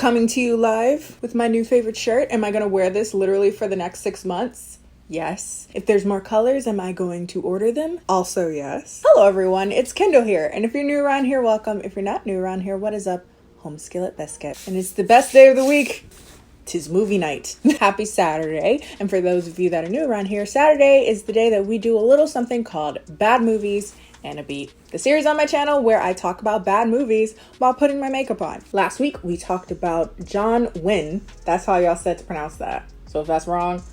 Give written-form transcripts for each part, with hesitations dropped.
Coming to you live with my new favorite shirt. Am I going to wear this literally for the next 6 months? Yes. If there's more colors, am I going to order them? Also yes. Hello everyone, it's Kendall here. And if you're new around here, welcome. If you're not new around here, what is up? Home skillet biscuit. And it's the best day of the week. 'Tis movie night. Happy Saturday. And for those of you that are new around here, Saturday is the day that we do a little something called Bad Movies and a Beat. The series on my channel where I talk about bad movies while putting my makeup on. Last week, we talked about John Wynn. That's how y'all said to pronounce that. So if that's wrong,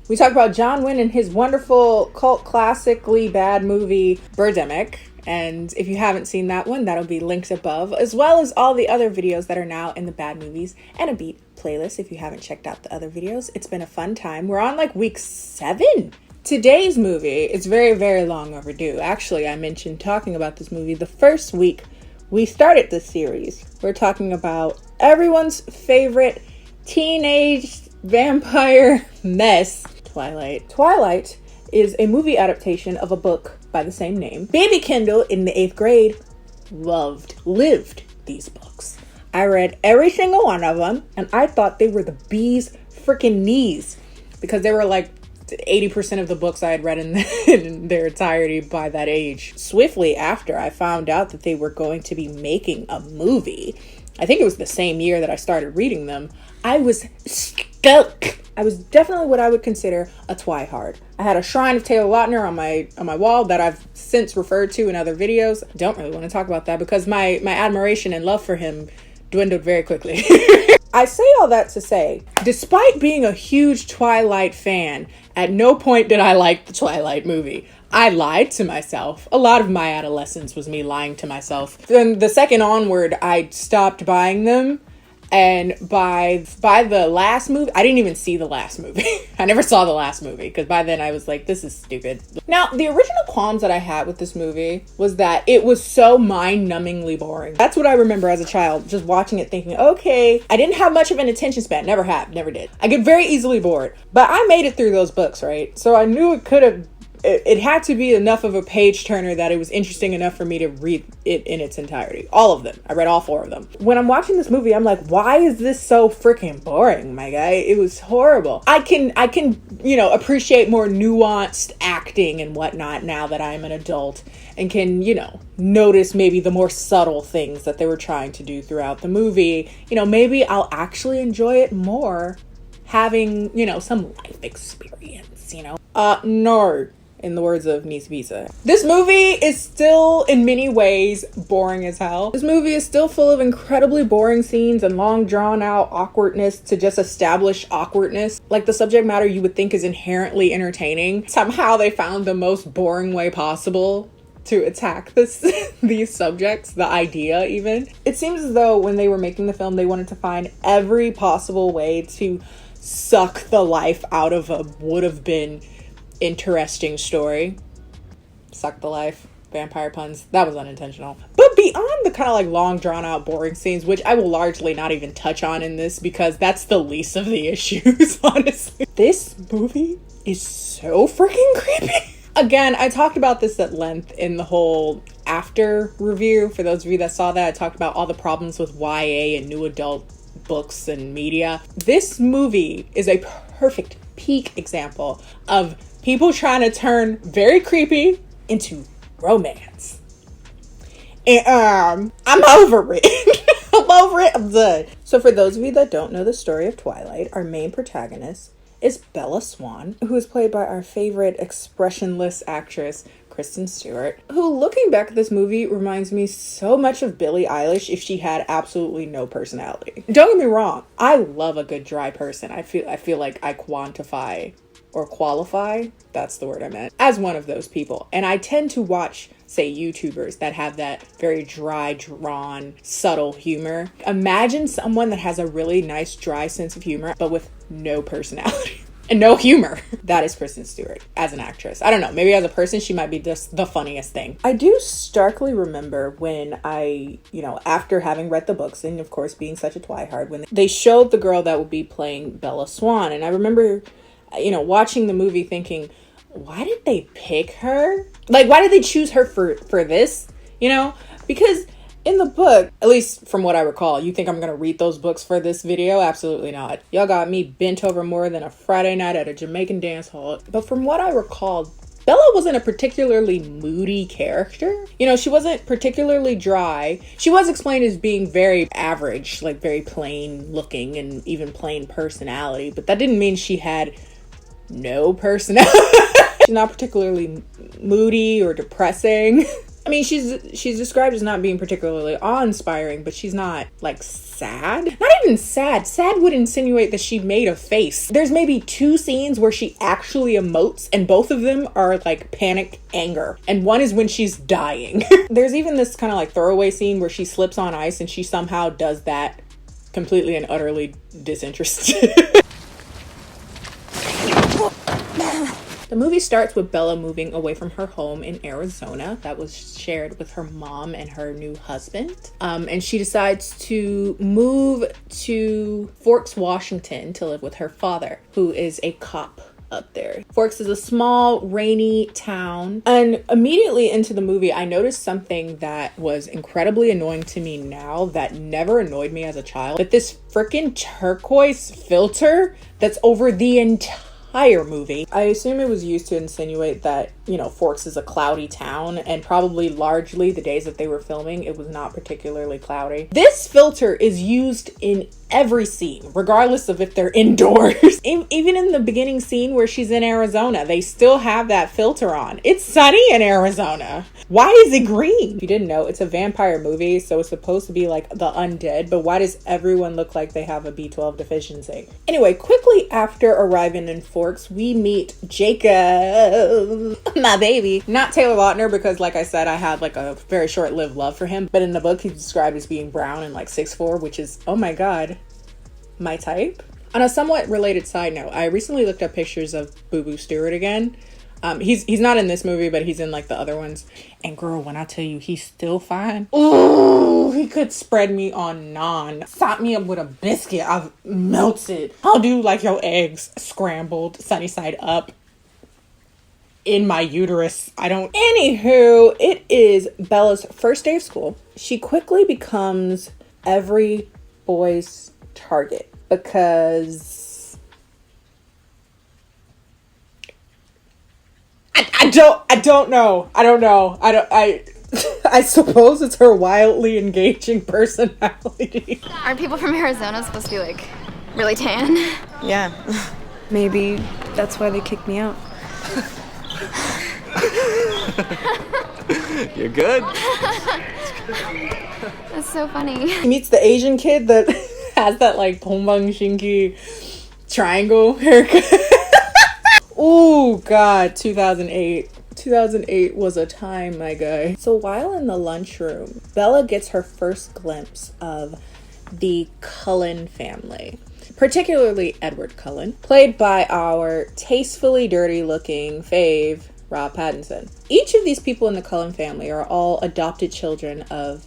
we talked about John Wynn and his wonderful cult classically bad movie, Birdemic. And if you haven't seen that one, that'll be linked above, as well as all the other videos that are now in the Bad Movies and a Beat playlist. If you haven't checked out the other videos, it's been a fun time. We're on like week 7. Today's movie is very, very long overdue. Actually, I mentioned talking about this movie the first week we started this series. We're talking about everyone's favorite teenage vampire mess, Twilight. Twilight is a movie adaptation of a book by the same name. Baby Kendall in the 8th grade lived these books. I read every single one of them, and I thought they were the bee's freaking knees because they were like 80% of the books I had read in their entirety by that age. Swiftly after I found out that they were going to be making a movie, I think it was the same year that I started reading them, I was stoked. I was definitely what I would consider a twihard. I had a shrine of Taylor Lautner on my wall that I've since referred to in other videos. I don't really want to talk about that because my admiration and love for him dwindled very quickly. I say all that to say, despite being a huge Twilight fan, at no point did I like the Twilight movie. I lied to myself. A lot of my adolescence was me lying to myself. Then the second onward, I stopped buying them. And by the last movie, I didn't even see the last movie. I never saw the last movie because by then I was like, this is stupid. Now, the original qualms that I had with this movie was that it was so mind-numbingly boring. That's what I remember as a child, just watching it thinking, okay, I didn't have much of an attention span. Never did. I get very easily bored. But I made it through those books, right? So I knew it had to be enough of a page turner that it was interesting enough for me to read it in its entirety. All of them. I read all 4 of them. When I'm watching this movie, I'm like, why is this so freaking boring, my guy? It was horrible. I can, appreciate more nuanced acting and whatnot now that I'm an adult and can, notice maybe the more subtle things that they were trying to do throughout the movie. Maybe I'll actually enjoy it more having, some life experience, No. In the words of Nisa Bisa. This movie is still, in many ways, boring as hell. This movie is still full of incredibly boring scenes and long drawn-out awkwardness to just establish awkwardness. Like the subject matter you would think is inherently entertaining. Somehow they found the most boring way possible to attack these subjects, the idea even. It seems as though when they were making the film, they wanted to find every possible way to suck the life out of a would-have been interesting story. Suck the life. Vampire puns. That was unintentional. But beyond the kind of like long drawn out boring scenes, which I will largely not even touch on in this because that's the least of the issues, honestly. This movie is so freaking creepy. Again, I talked about this at length in the whole after review. For those of you that saw that, I talked about all the problems with YA and new adult books and media. This movie is a perfect peak example of people trying to turn very creepy into romance. And I'm over it. I'm over it. I'm done. So for those of you that don't know the story of Twilight, our main protagonist is Bella Swan, who is played by our favorite expressionless actress, Kristen Stewart, who, looking back at this movie, reminds me so much of Billie Eilish if she had absolutely no personality. Don't get me wrong, I love a good dry person. I feel like I quantify or qualify, that's the word I meant, as one of those people. And I tend to watch, say, YouTubers that have that very dry, drawn, subtle humor. Imagine someone that has a really nice, dry sense of humor, but with no personality. And no humor. That is Kristen Stewart as an actress. I don't know. Maybe as a person, she might be just the funniest thing. I do starkly remember when I, after having read the books and of course being such a twihard, when they showed the girl that would be playing Bella Swan. And I remember, watching the movie thinking, why did they pick her? Like, why did they choose her for this? Because In the book, at least from what I recall, you think I'm gonna read those books for this video? Absolutely not. Y'all got me bent over more than a Friday night at a Jamaican dance hall. But from what I recall, Bella wasn't a particularly moody character. You know, she wasn't particularly dry. She was explained as being very average, like very plain looking and even plain personality, but that didn't mean she had no personality. She's not particularly moody or depressing. I mean, she's described as not being particularly awe-inspiring, but she's not, like, sad. Not even sad. Sad would insinuate that she made a face. There's maybe 2 scenes where she actually emotes, and both of them are, like, panicked anger. And one is when she's dying. There's even this kind of, like, throwaway scene where she slips on ice, and she somehow does that completely and utterly disinterested. The movie starts with Bella moving away from her home in Arizona that was shared with her mom and her new husband. And she decides to move to Forks, Washington to live with her father, who is a cop up there. Forks is a small, rainy town. And immediately into the movie, I noticed something that was incredibly annoying to me now that never annoyed me as a child. But this freaking turquoise filter that's over the entire movie. I assume it was used to insinuate that, you know, Forks is a cloudy town, and probably largely the days that they were filming, it was not particularly cloudy. This filter is used in every scene, regardless of if they're indoors. Even in the beginning scene where she's in Arizona, they still have that filter on. It's sunny in Arizona. Why is it green? If you didn't know, it's a vampire movie, so it's supposed to be like the undead, but why does everyone look like they have a B12 deficiency? Anyway, quickly after arriving in Forks, we meet Jacob, my baby. Not Taylor Lautner, because like I said, I had like a very short-lived love for him, but in the book he's described as being brown and like 6'4", which is, oh my god, my type. On a somewhat related side note, I recently looked up pictures of Boo Boo Stewart again. He's not in this movie, but he's in like the other ones. And girl, when I tell you he's still fine, ooh, he could spread me on naan. Sop me up with a biscuit, I've melted. I'll do like your eggs scrambled, sunny side up in my uterus. Anywho, it is Bella's first day of school. She quickly becomes every boy's target because I don't know. I suppose it's her wildly engaging personality. Aren't people from Arizona supposed to be like really tan? Yeah. Maybe that's why they kicked me out. You're good. That's so funny. He meets the Asian kid that has that like Tongbang Shinki triangle haircut. Oh god, 2008. 2008 was a time, my guy. So while in the lunchroom, Bella gets her first glimpse of the Cullen family, particularly Edward Cullen, played by our tastefully dirty looking fave, Rob Pattinson. Each of these people in the Cullen family are all adopted children of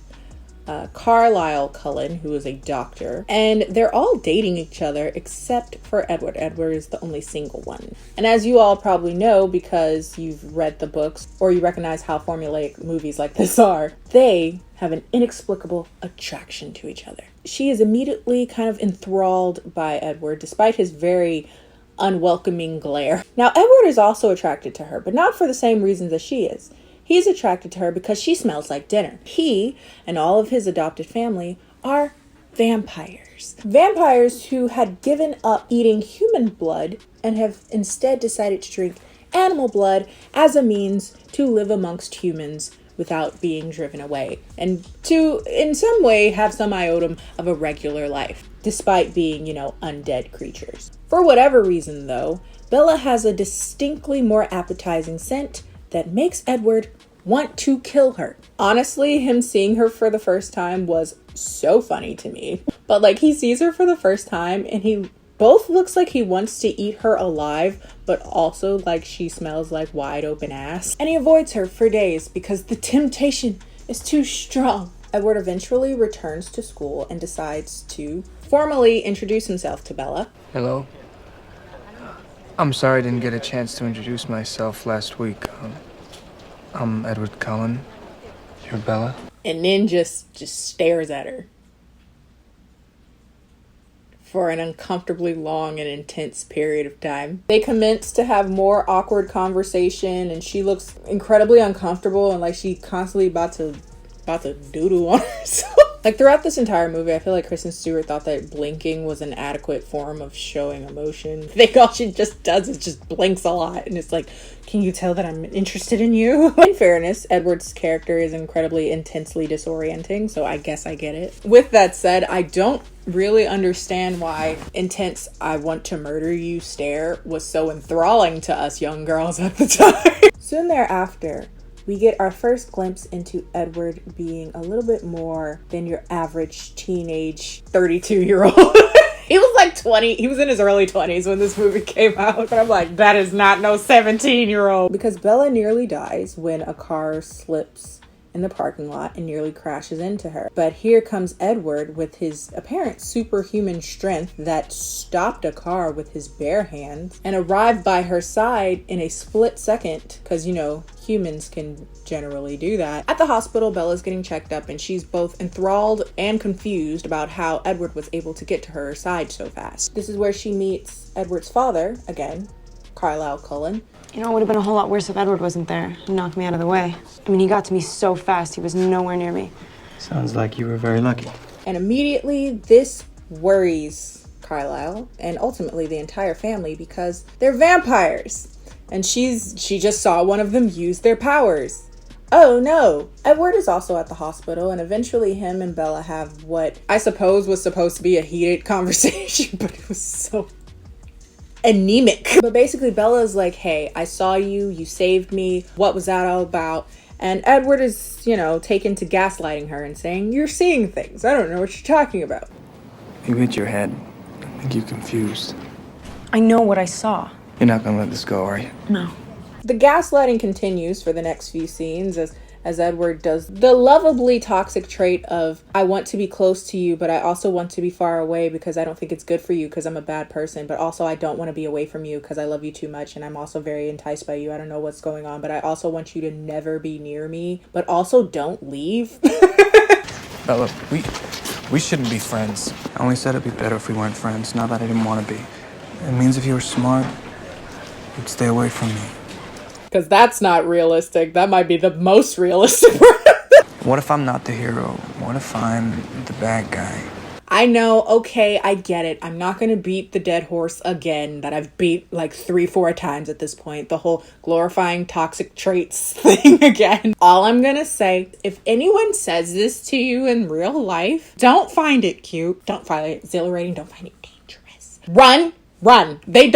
Carlisle Cullen, who is a doctor, and they're all dating each other except for Edward. Edward is the only single one. And as you all probably know, because you've read the books or you recognize how formulaic movies like this are, they have an inexplicable attraction to each other. She is immediately kind of enthralled by Edward, despite his very unwelcoming glare. Now, Edward is also attracted to her, but not for the same reasons as she is. He's attracted to her because she smells like dinner. He and all of his adopted family are vampires. Vampires who had given up eating human blood and have instead decided to drink animal blood as a means to live amongst humans without being driven away, and to, in some way, have some iota of a regular life, despite being, you know, undead creatures. For whatever reason, though, Bella has a distinctly more appetizing scent that makes Edward want to kill her. Honestly, him seeing her for the first time was so funny to me. But like, he sees her for the first time and he both looks like he wants to eat her alive, but also like she smells like wide open ass. And he avoids her for days because the temptation is too strong. Edward eventually returns to school and decides to formally introduce himself to Bella. Hello. I'm sorry I didn't get a chance to introduce myself last week. I'm Edward Cullen, You're Bella? And then just stares at her for an uncomfortably long and intense period of time. They commence to have more awkward conversation, and she looks incredibly uncomfortable and like she constantly about to doodle on herself. Like throughout this entire movie, I feel like Kristen Stewart thought that blinking was an adequate form of showing emotion. I think all she just does is just blinks a lot, and it's like, can you tell that I'm interested in you? In fairness, Edward's character is incredibly intensely disorienting, so I guess I get it. With that said, I don't really understand why intense "I want to murder you" stare was so enthralling to us young girls at the time. Soon thereafter, we get our first glimpse into Edward being a little bit more than your average teenage 32-year-old. He was like 20. He was in his early 20s when this movie came out. But I'm like, that is not no 17-year-old. Because Bella nearly dies when a car slips in the parking lot and nearly crashes into her. But here comes Edward with his apparent superhuman strength that stopped a car with his bare hands and arrived by her side in a split second, because, you know, humans can generally do that. At the hospital, Bella's getting checked up and she's both enthralled and confused about how Edward was able to get to her side so fast. This is where she meets Edward's father, again, Cullen. You know, it would have been a whole lot worse if Edward wasn't there. He knocked me out of the way. I mean, he got to me so fast, he was nowhere near me. Sounds like you were very lucky. And immediately, this worries Carlisle and ultimately the entire family because they're vampires. And she just saw one of them use their powers. Oh no! Edward is also at the hospital, and eventually him and Bella have what I suppose was supposed to be a heated conversation, but it was so anemic. But basically Bella's like, hey, I saw you, you saved me, what was that all about? And Edward is, you know, taken to gaslighting her and saying, you're seeing things, I don't know what you're talking about. You hit your head. I think you're confused. I know what I saw. You're not gonna let this go, are you? No. The gaslighting continues for the next few scenes as Edward does the lovably toxic trait of, I want to be close to you, but I also want to be far away because I don't think it's good for you because I'm a bad person, but also I don't want to be away from you because I love you too much and I'm also very enticed by you. I don't know what's going on, but I also want you to never be near me, but also don't leave. Bella, we shouldn't be friends. I only said it'd be better if we weren't friends, not that I didn't want to be. It means if you were smart, you'd stay away from me. Because that's not realistic. That might be the most realistic. What if I'm not the hero? What if I'm the bad guy? I know, okay, I get it. I'm not going to beat the dead horse again that I've beat like 3-4 times at this point. The whole glorifying toxic traits thing again. All I'm going to say, if anyone says this to you in real life, don't find it cute. Don't find it exhilarating. Don't find it dangerous. Run. They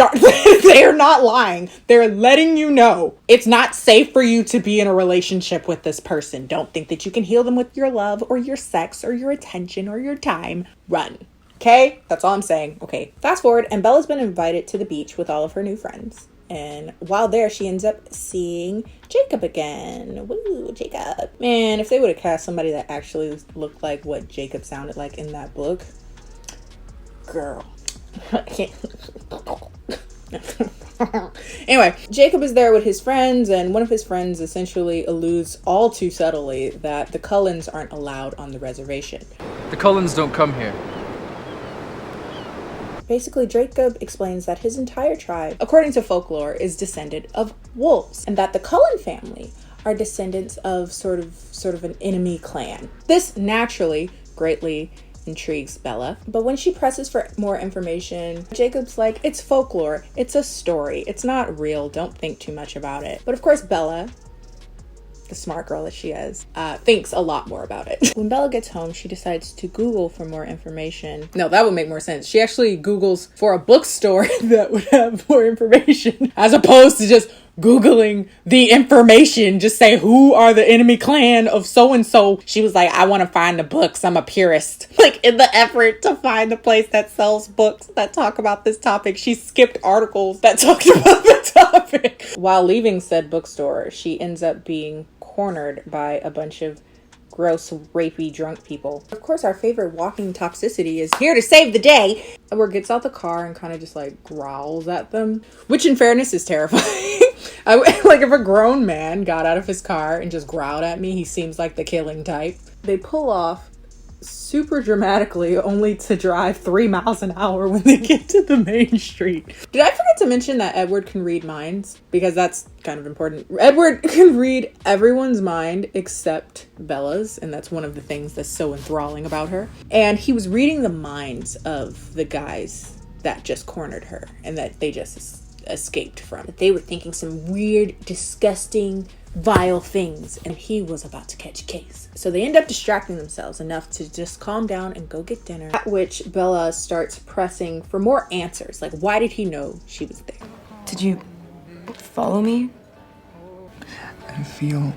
are not lying. They're letting you know it's not safe for you to be in a relationship with this person. Don't think that you can heal them with your love or your sex or your attention or your time. Run. Okay? That's all I'm saying. Okay. Fast forward, and Bella's been invited to the beach with all of her new friends. And while there, she ends up seeing Jacob again. Woo, Jacob. Man, if they would have cast somebody that actually looked like what Jacob sounded like in that book. Girl. Anyway, Jacob is there with his friends, and one of his friends essentially alludes all too subtly that the Cullens aren't allowed on the reservation. The Cullens don't come here. Basically, Jacob explains that his entire tribe, according to folklore, is descended of wolves, and that the Cullen family are descendants of sort of an enemy clan. This naturally greatly intrigues Bella, but when she presses for more information, Jacob's like, it's folklore, it's a story, it's not real, don't think too much about it. But of course Bella, the smart girl that she is, thinks a lot more about it. When Bella gets home, she decides to Google for more information. No, that would make more sense. She actually Googles for a bookstore that would have more information, as opposed to just Googling the information. Just say, who are the enemy clan of so-and-so? She was like, I want to find the books. I'm a purist. Like, in the effort to find the place that sells books that talk about this topic, she skipped articles that talked about the topic. While leaving said bookstore, she ends up being cornered by a bunch of gross, rapey, drunk people. Of course, our favorite walking toxicity is here to save the day. Edward gets out the car and kind of just like growls at them, which in fairness is terrifying. Like if a grown man got out of his car and just growled at me, he seems like the killing type. They pull off super dramatically only to drive 3 miles an hour when they get to the main street. Did I forget to mention that Edward can read minds? Because that's kind of important. Edward can read everyone's mind except Bella's, and that's one of the things that's so enthralling about her. And he was reading the minds of the guys that just cornered her and that they just escaped from. They were thinking some weird, disgusting, vile things, and he was about to catch a case. So they end up distracting themselves enough to just calm down and go get dinner, at which Bella starts pressing for more answers. Like, why did he know she was there? Did you follow me? I feel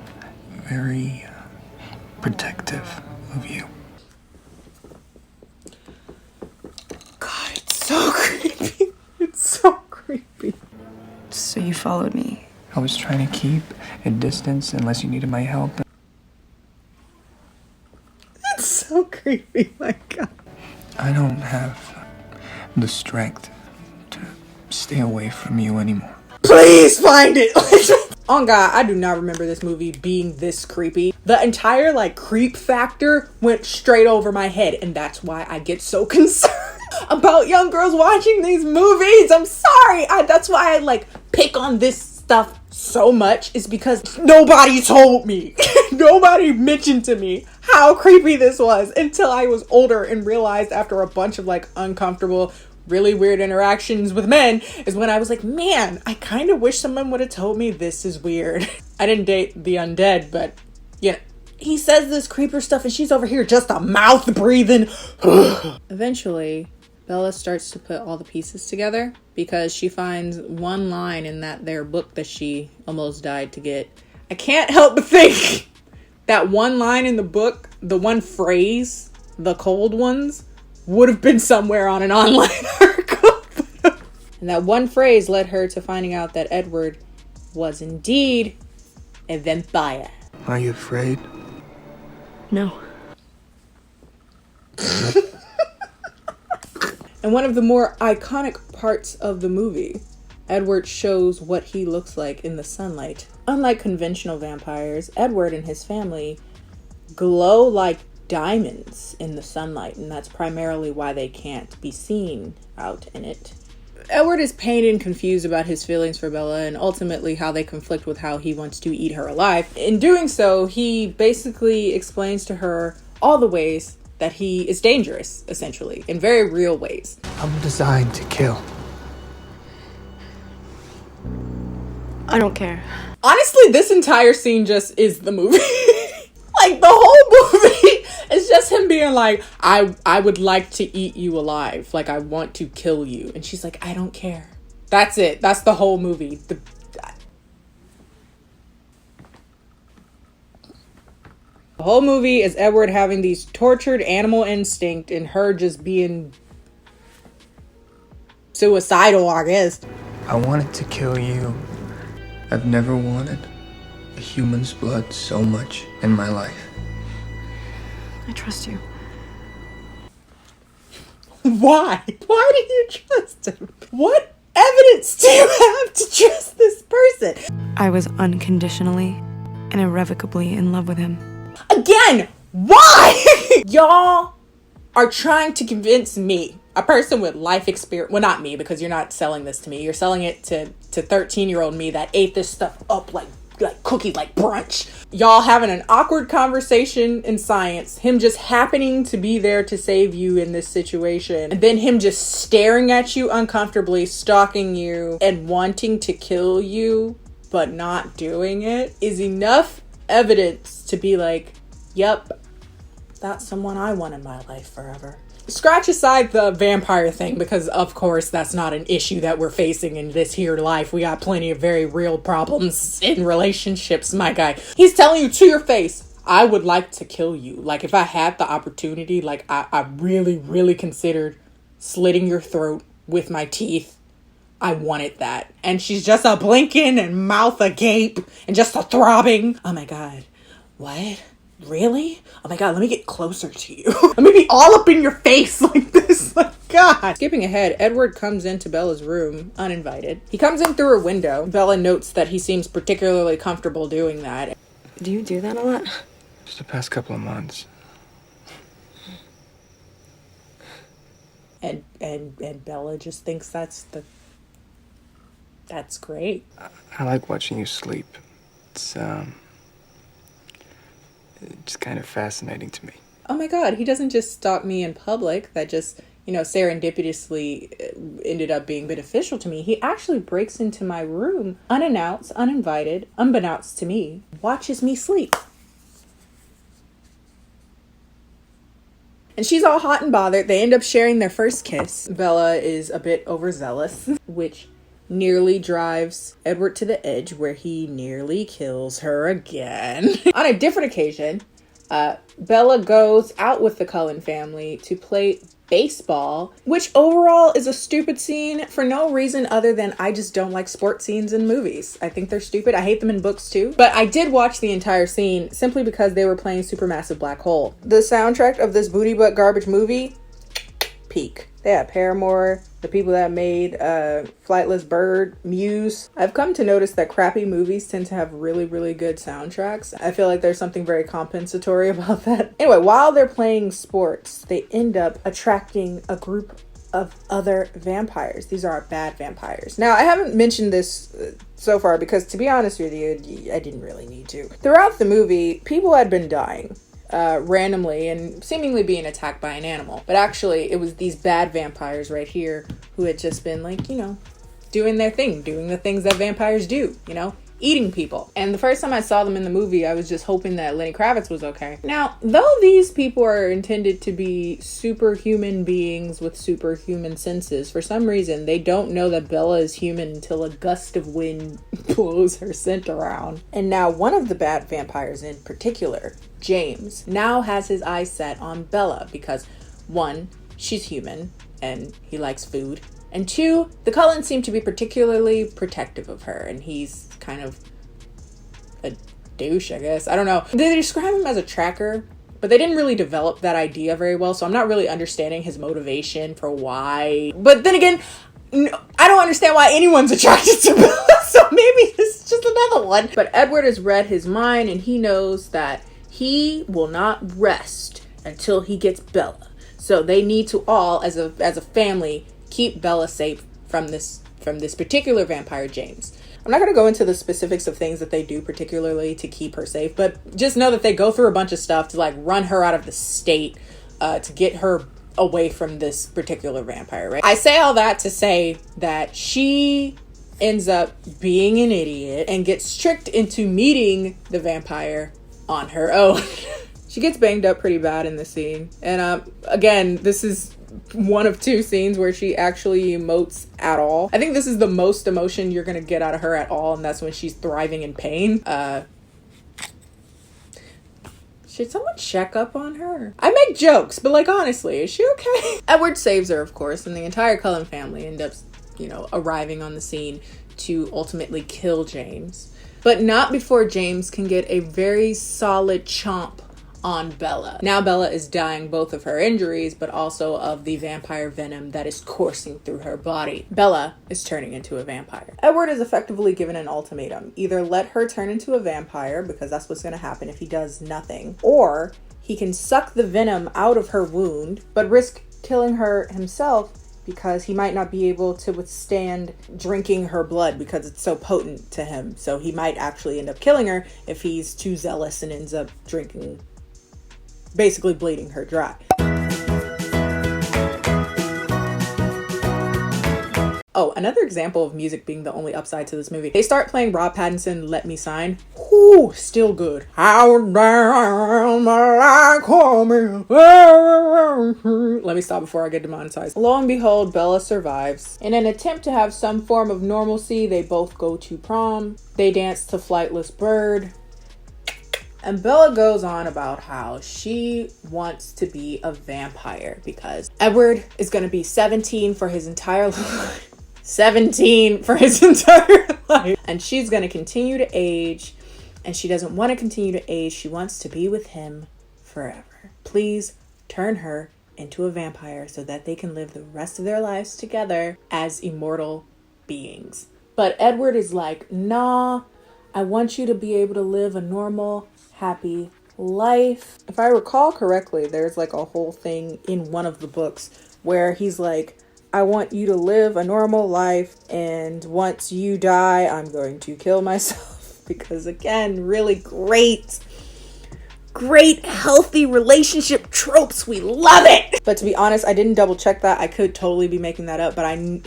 very protective of you. God, it's so creepy. It's so creepy. So you followed me. I was trying to keep a distance unless you needed my help. It's so creepy, my God. I don't have the strength to stay away from you anymore. Please find it. On God, I do not remember this movie being this creepy. The entire like creep factor went straight over my head, and that's why I get so concerned about young girls watching these movies. I'm sorry. That's why I like pick on this stuff so much, is because nobody told me. Nobody mentioned to me how creepy this was until I was older and realized after a bunch of like uncomfortable, really weird interactions with men is when I was like, man, I kind of wish someone would have told me this is weird. I didn't date the undead, but yeah, he says this creeper stuff and she's over here just a mouth breathing. Eventually, Bella starts to put all the pieces together because she finds one line in that their book that she almost died to get. I can't help but think that one line in the book, the one phrase, the cold ones, would have been somewhere on an online article. And that one phrase led her to finding out that Edward was indeed a vampire. Are you afraid? No. And one of the more iconic parts of the movie, Edward shows what he looks like in the sunlight. Unlike conventional vampires, Edward and his family glow like diamonds in the sunlight, and that's primarily why they can't be seen out in it. Edward is pained and confused about his feelings for Bella and ultimately how they conflict with how he wants to eat her alive. In doing so, he basically explains to her all the ways that he is dangerous, essentially, in very real ways. I'm designed to kill. I don't care. Honestly, this entire scene just is the movie. Like, the whole movie is just him being like, I would like to eat you alive. Like, I want to kill you. And she's like, I don't care. That's it. That's the whole movie. The whole movie is Edward having these tortured animal instinct and her just being suicidal, I guess. I wanted to kill you. I've never wanted a human's blood so much in my life. I trust you. Why? Why do you trust him? What evidence do you have to trust this person? I was unconditionally and irrevocably in love with him. Again, why? Y'all are trying to convince me, a person with life experience, well, not me, because you're not selling this to me. You're selling it to 13-year-old me that ate this stuff up like cookie, like brunch. Y'all having an awkward conversation in science, him just happening to be there to save you in this situation, and then him just staring at you uncomfortably, stalking you, and wanting to kill you, but not doing it, is enough evidence to be like, yep, that's someone I want in my life forever. Scratch aside the vampire thing, because of course that's not an issue that we're facing in this here life. We got plenty of very real problems in relationships, my guy. He's telling you to your face, I would like to kill you. Like, if I had the opportunity, like, I really, really considered slitting your throat with my teeth. I wanted that. And she's just a blinking and mouth agape and just a throbbing. Oh my God. What? Really? Oh my god, let me get closer to you. Let me be all up in your face like this. Like, god. Skipping ahead, Edward comes into Bella's room uninvited. He comes in through a window. Bella notes that he seems particularly comfortable doing that. Do you do that a lot? Just the past couple of months. And Bella just thinks that's great. I like watching you sleep. It's kind of fascinating to me. Oh my god, he doesn't just stalk me in public. That just, serendipitously ended up being beneficial to me. He actually breaks into my room unannounced, uninvited, unbeknownst to me, watches me sleep. And she's all hot and bothered. They end up sharing their first kiss. Bella is a bit overzealous, which nearly drives Edward to the edge where he nearly kills her again. On a different occasion, Bella goes out with the Cullen family to play baseball, which overall is a stupid scene for no reason other than I just don't like sports scenes in movies. I think they're stupid. I hate them in books too. But I did watch the entire scene simply because they were playing Supermassive Black Hole. The soundtrack of this booty butt garbage movie, peak. They had Paramore, the people that made Flightless Bird, Muse. I've come to notice that crappy movies tend to have really, really good soundtracks. I feel like there's something very compensatory about that. Anyway, while they're playing sports, they end up attracting a group of other vampires. These are bad vampires. Now, I haven't mentioned this so far because, to be honest with you, I didn't really need to. Throughout the movie, people had been dying. Randomly and seemingly being attacked by an animal. But actually, it was these bad vampires right here who had just been like, doing their thing, doing the things that vampires do, eating people. And the first time I saw them in the movie, I was just hoping that Lenny Kravitz was okay. Now, though these people are intended to be superhuman beings with superhuman senses, for some reason, they don't know that Bella is human until a gust of wind blows her scent around. And now one of the bad vampires in particular, James, now has his eyes set on Bella because, one, she's human and he likes food. And two, the Cullens seem to be particularly protective of her, and he's kind of a douche, I guess. I don't know. They describe him as a tracker, but they didn't really develop that idea very well, so I'm not really understanding his motivation for why. But then again, I don't understand why anyone's attracted to Bella, so maybe this is just another one. But Edward has read his mind, and he knows that he will not rest until he gets Bella. So they need to all, as a family, keep Bella safe from this particular vampire, James. I'm not going to go into the specifics of things that they do particularly to keep her safe, but just know that they go through a bunch of stuff to run her out of the state to get her away from this particular vampire, right? I say all that to say that she ends up being an idiot and gets tricked into meeting the vampire on her own. She gets banged up pretty bad in the scene. And again, this is one of two scenes where she actually emotes at all. I think this is the most emotion you're gonna get out of her at all, and that's when she's thriving in pain. Should someone check up on her? I make jokes, but honestly, is she okay? Edward saves her, of course, and the entire Cullen family end up, arriving on the scene to ultimately kill James. But not before James can get a very solid chomp on Bella. Now Bella is dying both of her injuries, but also of the vampire venom that is coursing through her body. Bella is turning into a vampire. Edward is effectively given an ultimatum. Either let her turn into a vampire, because that's what's going to happen if he does nothing, or he can suck the venom out of her wound, but risk killing her himself because he might not be able to withstand drinking her blood because it's so potent to him. So he might actually end up killing her if he's too zealous and ends up drinking, basically bleeding her dry. Oh, another example of music being the only upside to this movie. They start playing Rob Pattinson, Let Me Sign. Whoo, still good. How down my life coming. Let me stop before I get demonetized. Lo and behold, Bella survives. In an attempt to have some form of normalcy, they both go to prom. They dance to Flightless Bird. And Bella goes on about how she wants to be a vampire because Edward is going to be 17 for his entire life. 17 for his entire life. And she's going to continue to age and she doesn't want to continue to age. She wants to be with him forever. Please turn her into a vampire so that they can live the rest of their lives together as immortal beings. But Edward is like, nah, I want you to be able to live a normal, happy life. If I recall correctly, there's like a whole thing in one of the books where he's like, I want you to live a normal life, and once you die, I'm going to kill myself. Because again, really great, healthy relationship tropes. We love it. But to be honest, I didn't double check that. I could totally be making that up, but I'm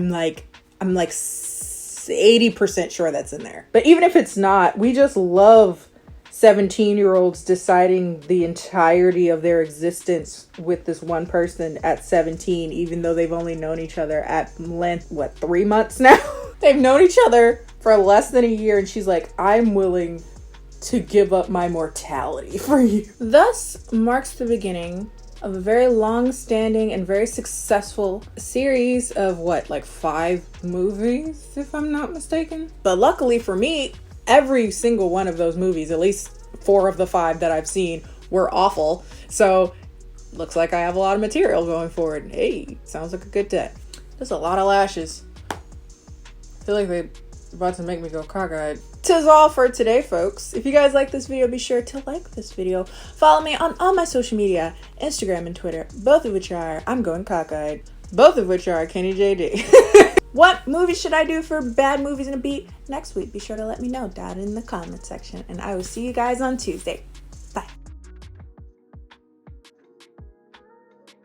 like 80% sure that's in there. But even if it's not, we just love 17-year-olds deciding the entirety of their existence with this one person at 17, even though they've only known each other at length, 3 months now? They've known each other for less than a year, and she's like, I'm willing to give up my mortality for you. Thus marks the beginning of a very long-standing and very successful series of 5 movies, if I'm not mistaken. But luckily for me, every single one of those movies, at least 4 of the 5 that I've seen, were awful. So looks like I have a lot of material going forward. Hey, sounds like a good day. There's a lot of lashes. I feel like they're about to make me go cockeyed. 'Tis all for today, folks. If you guys like this video, be sure to like this video. Follow me on all my social media, Instagram and Twitter, both of which are I'm Going Cockeyed, both of which are KennieJD. What movie should I do for Bad Movies in a Beat next week? Be sure to let me know down in the comment section, and I will see you guys on Tuesday.